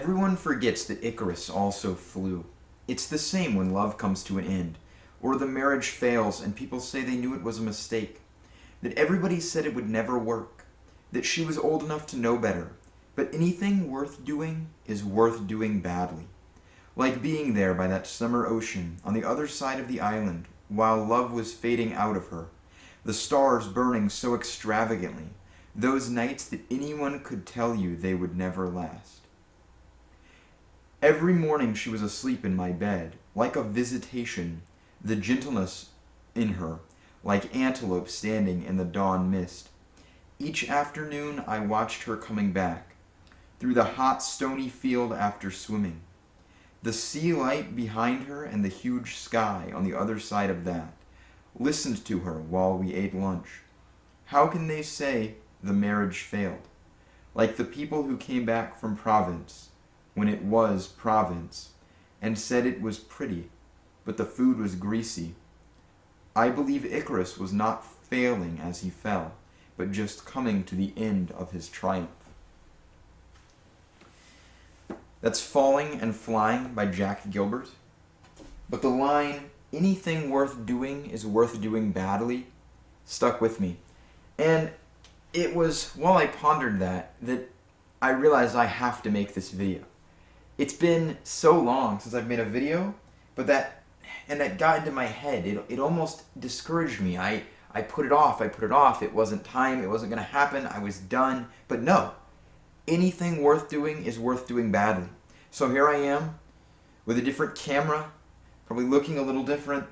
Everyone forgets that Icarus also flew. It's the same when love comes to an end, or the marriage fails and people say they knew it was a mistake, that everybody said it would never work, that she was old enough to know better, but anything worth doing is worth doing badly. Like being there by that summer ocean on the other side of the island while love was fading out of her, the stars burning so extravagantly, those nights that anyone could tell you they would never last. Every morning she was asleep in my bed, like a visitation, the gentleness in her, like antelope standing in the dawn mist. Each afternoon I watched her coming back, through the hot stony field after swimming. The sea light behind her and the huge sky on the other side of that. Listened to her while we ate lunch. How can they say the marriage failed? Like the people who came back from Provence, when it was Provence, and said it was pretty, but the food was greasy. I believe Icarus was not failing as he fell, but just coming to the end of his triumph. That's Falling and Flying by Jack Gilbert. But the line, anything worth doing is worth doing badly, stuck with me. And it was while I pondered that I realized I have to make this video. It's been so long since I've made a video, but that got into my head. It almost discouraged me. I put it off. It wasn't time. It wasn't going to happen. I was done. But no, anything worth doing is worth doing badly. So here I am with a different camera, probably looking a little different,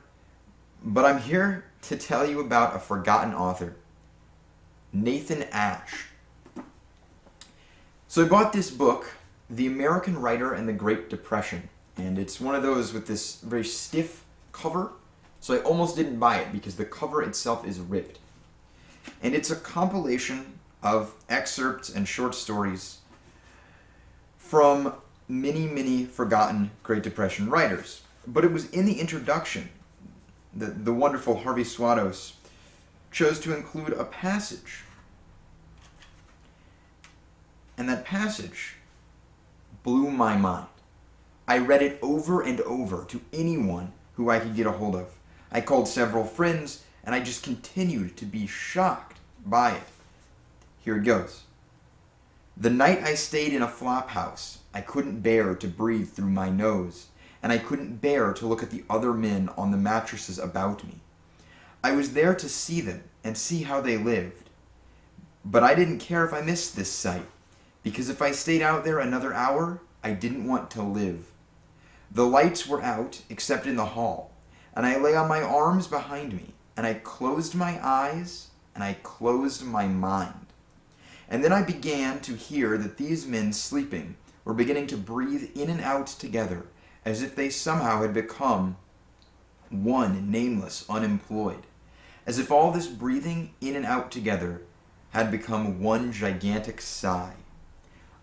but I'm here to tell you about a forgotten author, Nathan Asch. So I bought this book, The American Writer and the Great Depression, and it's one of those with this very stiff cover, so I almost didn't buy it because the cover itself is ripped. And it's a compilation of excerpts and short stories from many, many forgotten Great Depression writers. But it was in the introduction that the wonderful Harvey Swados chose to include a passage. And that passage blew my mind. I read it over and over to anyone who I could get a hold of. I called several friends, and I just continued to be shocked by it. Here it goes. The night I stayed in a flop house, I couldn't bear to breathe through my nose, and I couldn't bear to look at the other men on the mattresses about me. I was there to see them and see how they lived. But I didn't care if I missed this sight, because if I stayed out there another hour, I didn't want to live. The lights were out, except in the hall, and I lay on my arms behind me, and I closed my eyes, and I closed my mind. And then I began to hear that these men sleeping were beginning to breathe in and out together, as if they somehow had become one nameless unemployed, as if all this breathing in and out together had become one gigantic sigh.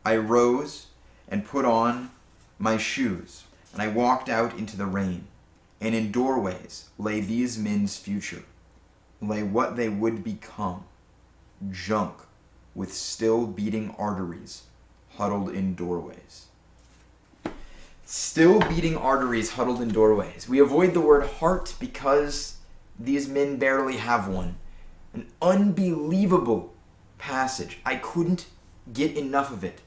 I rose and put on my shoes, and I walked out into the rain, and in doorways lay these men's future, lay what they would become, junk with still beating arteries huddled in doorways. Still beating arteries huddled in doorways. We avoid the word heart because these men barely have one. An unbelievable passage. I couldn't get enough of it.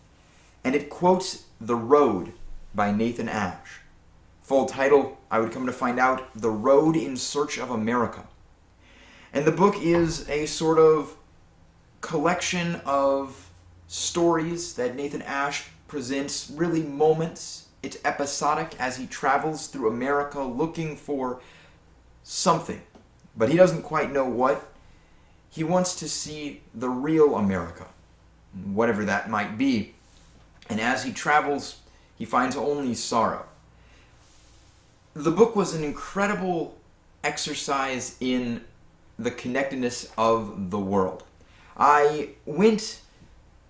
And it quotes The Road by Nathan Asch. Full title, I would come to find out, The Road in Search of America. And the book is a sort of collection of stories that Nathan Asch presents, really moments. It's episodic as he travels through America looking for something, but he doesn't quite know what. He wants to see the real America, whatever that might be. And as he travels, he finds only sorrow. The book was an incredible exercise in the connectedness of the world. I went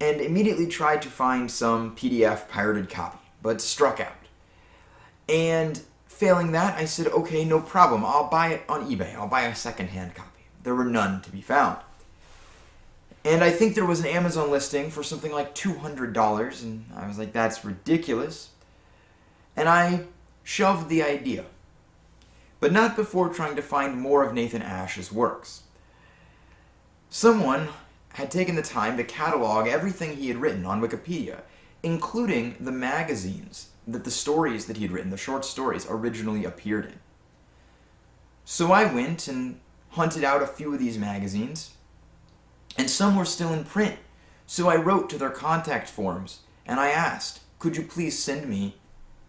and immediately tried to find some PDF pirated copy, but struck out. And failing that, I said, okay, no problem. I'll buy it on eBay. I'll buy a secondhand copy. There were none to be found. And I think there was an Amazon listing for something like $200, and I was like, that's ridiculous. And I shelved the idea. But not before trying to find more of Nathan Asch's works. Someone had taken the time to catalog everything he had written on Wikipedia, including the magazines that the stories that he had written, the short stories, originally appeared in. So I went and hunted out a few of these magazines, and some were still in print. So I wrote to their contact forms, and I asked, could you please send me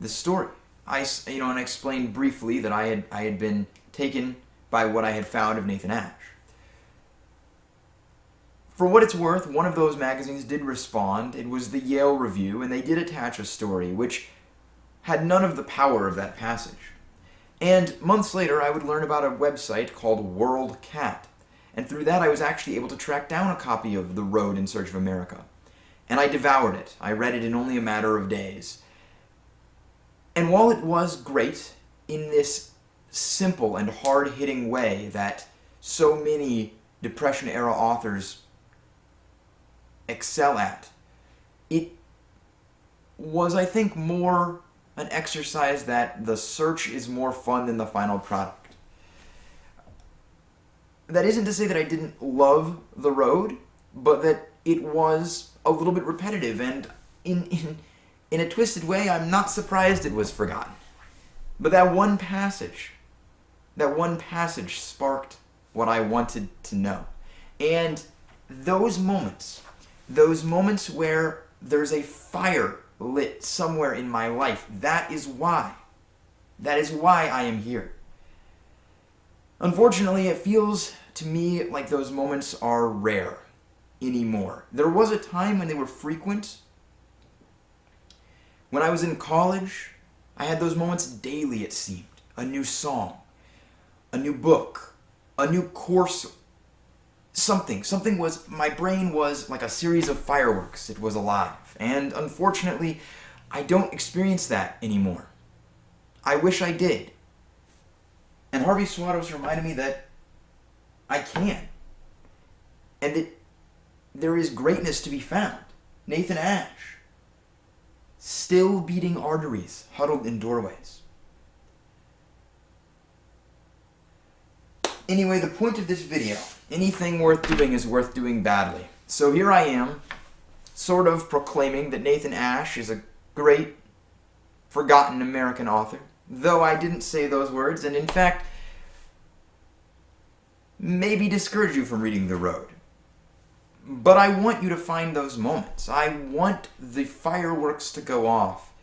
the story? And I explained briefly that I had been taken by what I had found of Nathan Asch. For what it's worth, one of those magazines did respond. It was the Yale Review, and they did attach a story which had none of the power of that passage. And months later, I would learn about a website called World Cat, and through that I was actually able to track down a copy of The Road in Search of America. And I devoured it. I read it in only a matter of days. And while it was great in this simple and hard-hitting way that so many Depression-era authors excel at, it was, I think, more an exercise that the search is more fun than the final product. That isn't to say that I didn't love The Road, but that it was a little bit repetitive, and in a twisted way, I'm not surprised it was forgotten. But that one passage sparked what I wanted to know. And those moments where there's a fire lit somewhere in my life, that is why I am here. Unfortunately, it feels to me like those moments are rare anymore. There was a time when they were frequent. When I was in college, I had those moments daily, it seemed. A new song, a new book, a new course, something was, my brain was like a series of fireworks. It was alive. And unfortunately, I don't experience that anymore. I wish I did. And Harvey Swados reminded me that I can. And that there is greatness to be found. Nathan Asch, still beating arteries, huddled in doorways. Anyway, the point of this video, anything worth doing is worth doing badly. So here I am, sort of proclaiming that Nathan Asch is a great, forgotten American author, though I didn't say those words, and in fact, maybe discourage you from reading The Road. But I want you to find those moments. I want the fireworks to go off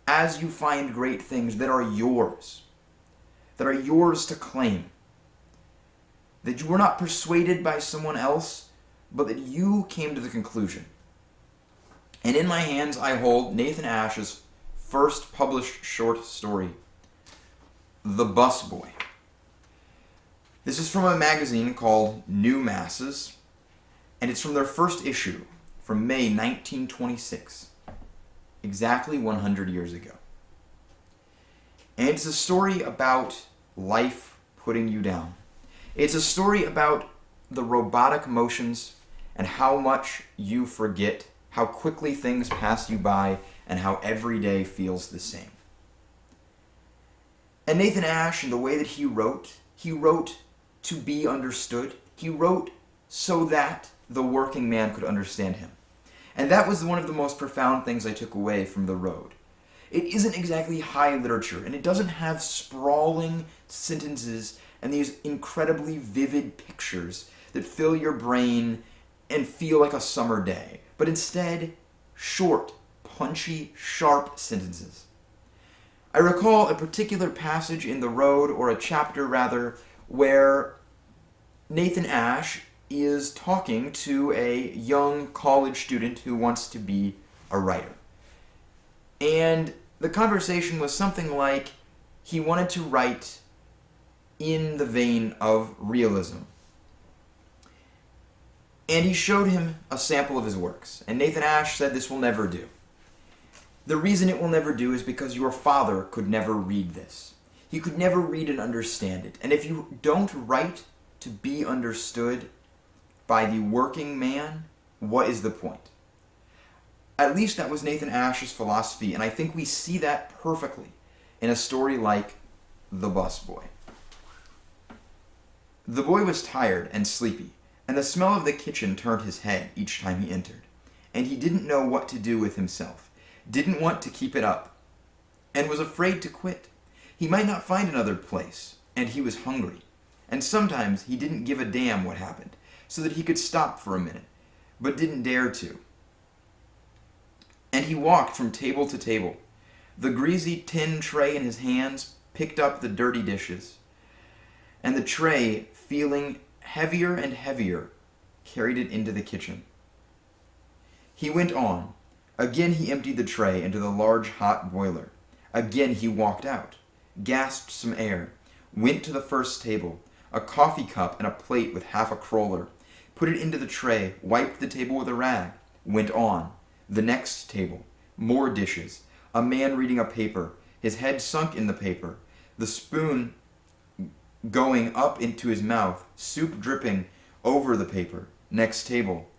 as you find great things that are yours to claim. That you were not persuaded by someone else, but that you came to the conclusion. And in my hands I hold Nathan Asch's first published short story, The Busboy. This is from a magazine called New Masses, and it's from their first issue, from May 1926, exactly 100 years ago. And it's a story about life putting you down. It's a story about the robotic motions and how much you forget, how quickly things pass you by, and how every day feels the same. And Nathan Asch, in the way that he wrote to be understood. He wrote so that the working man could understand him. And that was one of the most profound things I took away from The Road. It isn't exactly high literature, and it doesn't have sprawling sentences and these incredibly vivid pictures that fill your brain and feel like a summer day, but instead short, punchy, sharp sentences. I recall a particular passage in The Road, or a chapter rather, where Nathan Asch is talking to a young college student who wants to be a writer. And the conversation was something like he wanted to write in the vein of realism. And he showed him a sample of his works. And Nathan Asch said, "This will never do. The reason it will never do is because your father could never read this. He could never read and understand it. And if you don't write to be understood, by the working man, what is the point? At least that was Nathan Asch's philosophy, and I think we see that perfectly in a story like The Busboy. The boy was tired and sleepy, and the smell of the kitchen turned his head each time he entered, and he didn't know what to do with himself, didn't want to keep it up, and was afraid to quit. He might not find another place, and he was hungry, and sometimes he didn't give a damn what happened, so that he could stop for a minute, but didn't dare to. And he walked from table to table. The greasy tin tray in his hands picked up the dirty dishes, and the tray, feeling heavier and heavier, carried it into the kitchen. He went on. Again he emptied the tray into the large hot boiler. Again he walked out, gasped some air, went to the first table, a coffee cup and a plate with half a cruller, put it into the tray, wiped the table with a rag, went on. The next table, more dishes, a man reading a paper, his head sunk in the paper, the spoon going up into his mouth, soup dripping over the paper. Next table,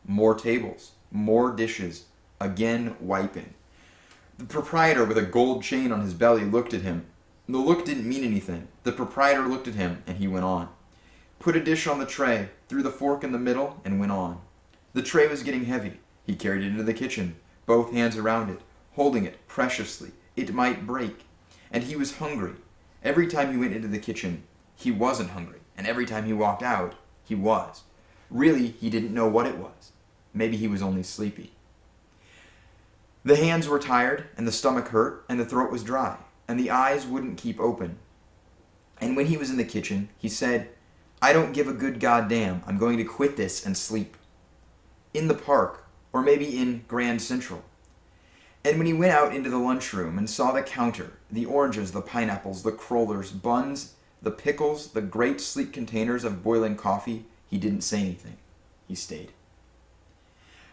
more tables, more dishes, again wiping. The proprietor with a gold chain on his belly looked at him. The look didn't mean anything. The proprietor looked at him, and he went on. Put a dish on the tray, threw the fork in the middle, and went on. The tray was getting heavy. He carried it into the kitchen, both hands around it, holding it preciously. It might break. And he was hungry. Every time he went into the kitchen, he wasn't hungry. And every time he walked out, he was. Really, he didn't know what it was. Maybe he was only sleepy. The hands were tired, and the stomach hurt, and the throat was dry, and the eyes wouldn't keep open. And when he was in the kitchen, he said, "I don't give a good goddamn. I'm going to quit this and sleep." In the park, or maybe in Grand Central. And when he went out into the lunchroom and saw the counter, the oranges, the pineapples, the crullers, buns, the pickles, the great sleek containers of boiling coffee, he didn't say anything. He stayed.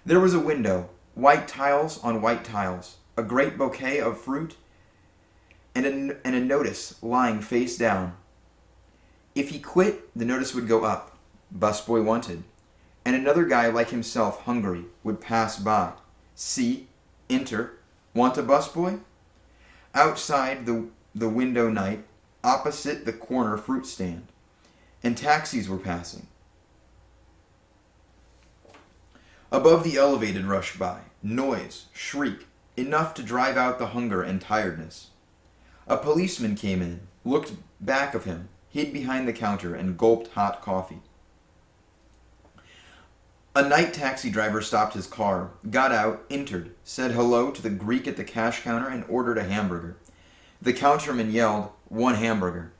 There was a window, white tiles on white tiles, a great bouquet of fruit, and a notice lying face down. If he quit, the notice would go up. Busboy wanted. And another guy like himself, hungry, would pass by. See, enter, want a busboy? Outside the window night, opposite the corner fruit stand, and taxis were passing. Above the elevated rushed by, noise, shriek, enough to drive out the hunger and tiredness. A policeman came in, looked back of him, hid behind the counter, and gulped hot coffee. A night taxi driver stopped his car, got out, entered, said hello to the Greek at the cash counter, and ordered a hamburger. The counterman yelled, "1 hamburger."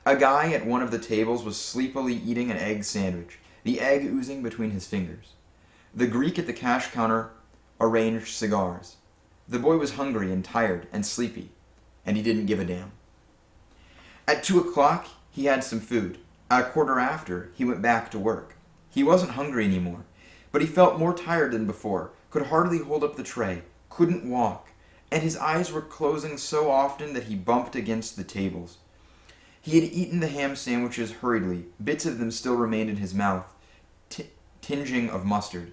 A guy at one of the tables was sleepily eating an egg sandwich, the egg oozing between his fingers. The Greek at the cash counter arranged cigars. The boy was hungry and tired and sleepy, and he didn't give a damn. At 2:00, he had some food. At 1:15, he went back to work. He wasn't hungry anymore, but he felt more tired than before, could hardly hold up the tray, couldn't walk, and his eyes were closing so often that he bumped against the tables. He had eaten the ham sandwiches hurriedly. Bits of them still remained in his mouth, tinging of mustard.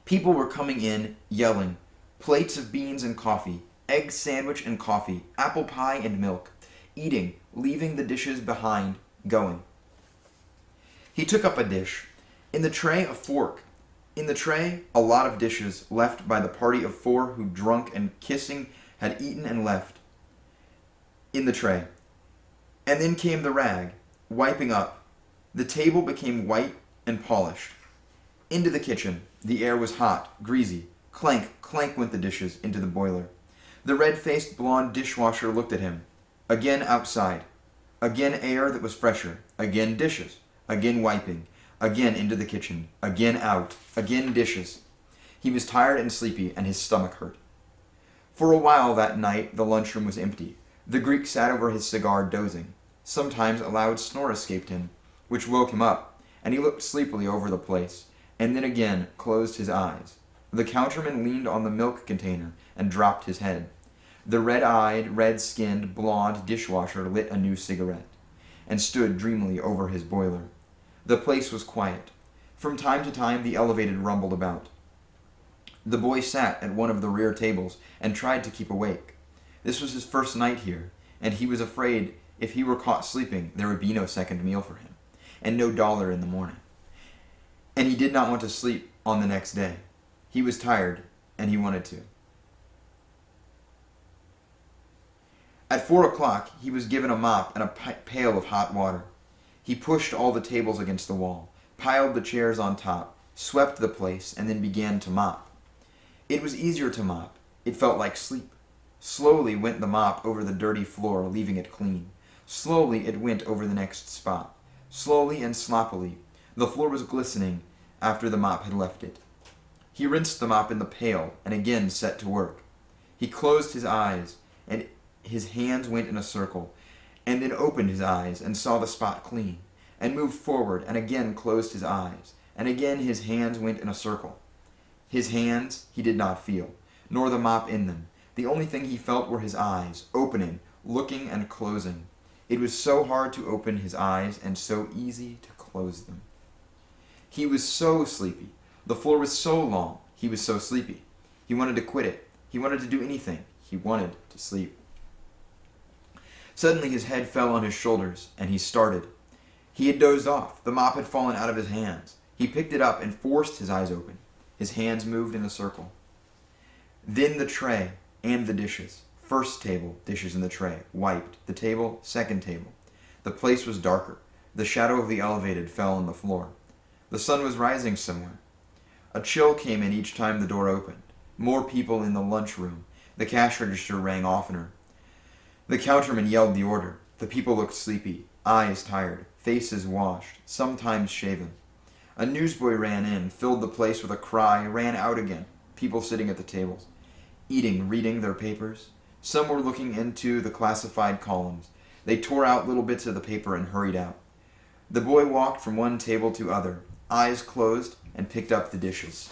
People were coming in, yelling. Plates of beans and coffee, egg sandwich and coffee, apple pie and milk. Eating, leaving the dishes behind, going. He took up a dish. In the tray, a fork. In the tray, a lot of dishes left by the party of 4 who, drunk and kissing, had eaten and left. In the tray. And then came the rag, wiping up. The table became white and polished. Into the kitchen. The air was hot, greasy. Clank, clank went the dishes into the boiler. The red-faced blonde dishwasher looked at him. Again outside. Again air that was fresher. Again dishes. Again wiping. Again into the kitchen. Again out. Again dishes. He was tired and sleepy, and his stomach hurt. For a while that night, the lunchroom was empty. The Greek sat over his cigar dozing. Sometimes a loud snore escaped him, which woke him up, and he looked sleepily over the place, and then again closed his eyes. The counterman leaned on the milk container and dropped his head. The red-eyed, red-skinned, blonde dishwasher lit a new cigarette, and stood dreamily over his boiler. The place was quiet. From time to time, the elevator rumbled about. The boy sat at one of the rear tables and tried to keep awake. This was his first night here, and he was afraid if he were caught sleeping, there would be no second meal for him, and no dollar in the morning. And he did not want to sleep on the next day. He was tired, and he wanted to. At 4 o'clock, he was given a mop and a pail of hot water. He pushed all the tables against the wall, piled the chairs on top, swept the place, and then began to mop. It was easier to mop. It felt like sleep. Slowly went the mop over the dirty floor, leaving it clean. Slowly it went over the next spot. Slowly and sloppily. The floor was glistening after the mop had left it. He rinsed the mop in the pail and again set to work. He closed his eyes, and his hands went in a circle, and then opened his eyes and saw the spot clean, and moved forward and again closed his eyes, and again his hands went in a circle. His hands he did not feel, nor the mop in them. The only thing he felt were his eyes, opening, looking, and closing. It was so hard to open his eyes and so easy to close them. He was so sleepy. The floor was so long. He was so sleepy. He wanted to quit it. He wanted to do anything. He wanted to sleep. Suddenly his head fell on his shoulders, and he started. He had dozed off. The mop had fallen out of his hands. He picked it up and forced his eyes open. His hands moved in a circle. Then the tray and the dishes. First table, dishes in the tray, wiped. The table, second table. The place was darker. The shadow of the elevator fell on the floor. The sun was rising somewhere. A chill came in each time the door opened. More people in the lunchroom. The cash register rang oftener. The counterman yelled the order. The people looked sleepy, eyes tired, faces washed, sometimes shaven. A newsboy ran in, filled the place with a cry, ran out again. People sitting at the tables, eating, reading their papers. Some were looking into the classified columns. They tore out little bits of the paper and hurried out. The boy walked from one table to other, eyes closed, and picked up the dishes.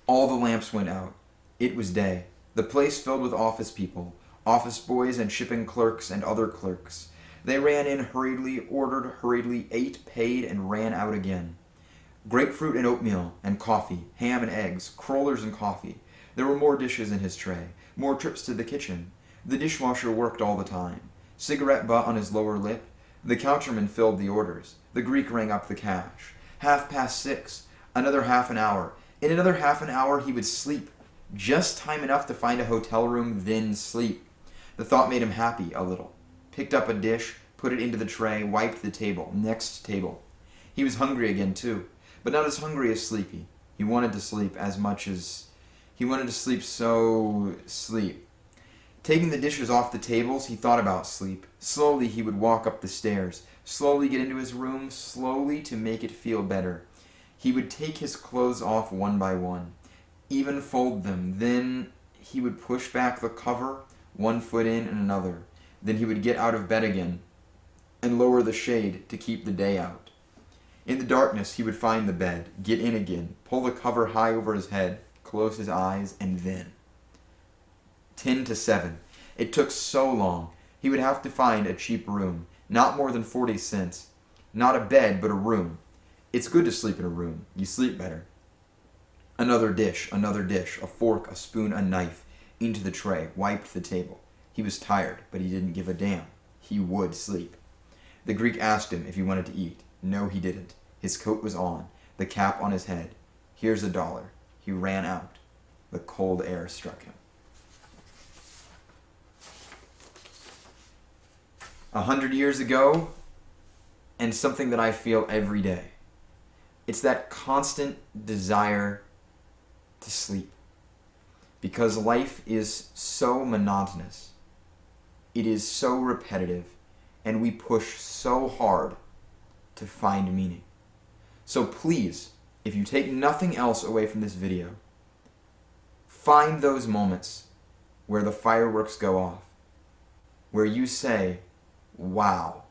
All the lamps went out. It was day. The place filled with office people, office boys and shipping clerks and other clerks. They ran in hurriedly, ordered hurriedly, ate, paid, and ran out again. Grapefruit and oatmeal and coffee, ham and eggs, crullers and coffee. There were more dishes in his tray, more trips to the kitchen. The dishwasher worked all the time. Cigarette butt on his lower lip. The counterman filled the orders. The Greek rang up the cash. 6:30. Another half an hour. In another half an hour he would sleep. Just time enough to find a hotel room, then sleep. The thought made him happy a little. Picked up a dish, put it into the tray, wiped the table. Next table. He was hungry again too, but not as hungry as sleepy. He wanted to sleep as much as... He wanted to sleep sleep. Taking the dishes off the tables, he thought about sleep. Slowly he would walk up the stairs, slowly get into his room, slowly to make it feel better. He would take his clothes off one by one, even fold them. Then he would push back the cover, one foot in and another. Then he would get out of bed again and lower the shade to keep the day out. In the darkness, he would find the bed, get in again, pull the cover high over his head, close his eyes, and then 6:50. It took so long. He would have to find a cheap room, not more than 40 cents. Not a bed, but a room. It's good to sleep in a room. You sleep better. Another dish, a fork, a spoon, a knife, into the tray, wiped the table. He was tired, but he didn't give a damn. He would sleep. The Greek asked him if he wanted to eat. No, he didn't. His coat was on, the cap on his head. Here's $1. He ran out. The cold air struck him. 100 years ago, and something that I feel every day. It's that constant desire to sleep. Because life is so monotonous. It is so repetitive, and we push so hard to find meaning. So please, if you take nothing else away from this video, find those moments where the fireworks go off, where you say, wow,